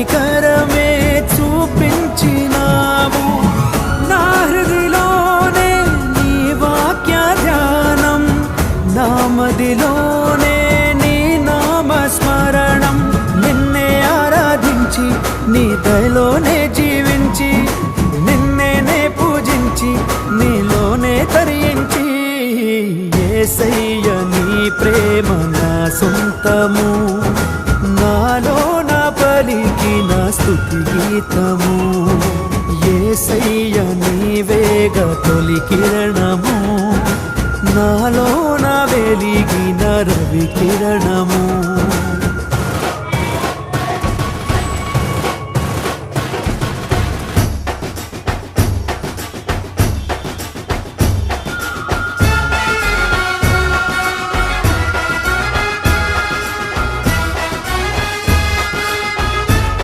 కనికరమే చూపించినావు. నా హృదిలోనే నీ వాక్య ధ్యానం, నా మదిలోనే నీ నామస్మరణం. నిన్నే ఆరాధించి నీ దయలోనే జీవించి, నిన్నే పూజించి నీలోనే తరించి, యేసయ్య నీ ప్రేమ నా సొంతము, నాలో నా పలికిన స్తుతి గీతము. యేసయ్య నీవేగ తొలి కిరణము, నాలో నా వెలిగిన రవి కిరణము.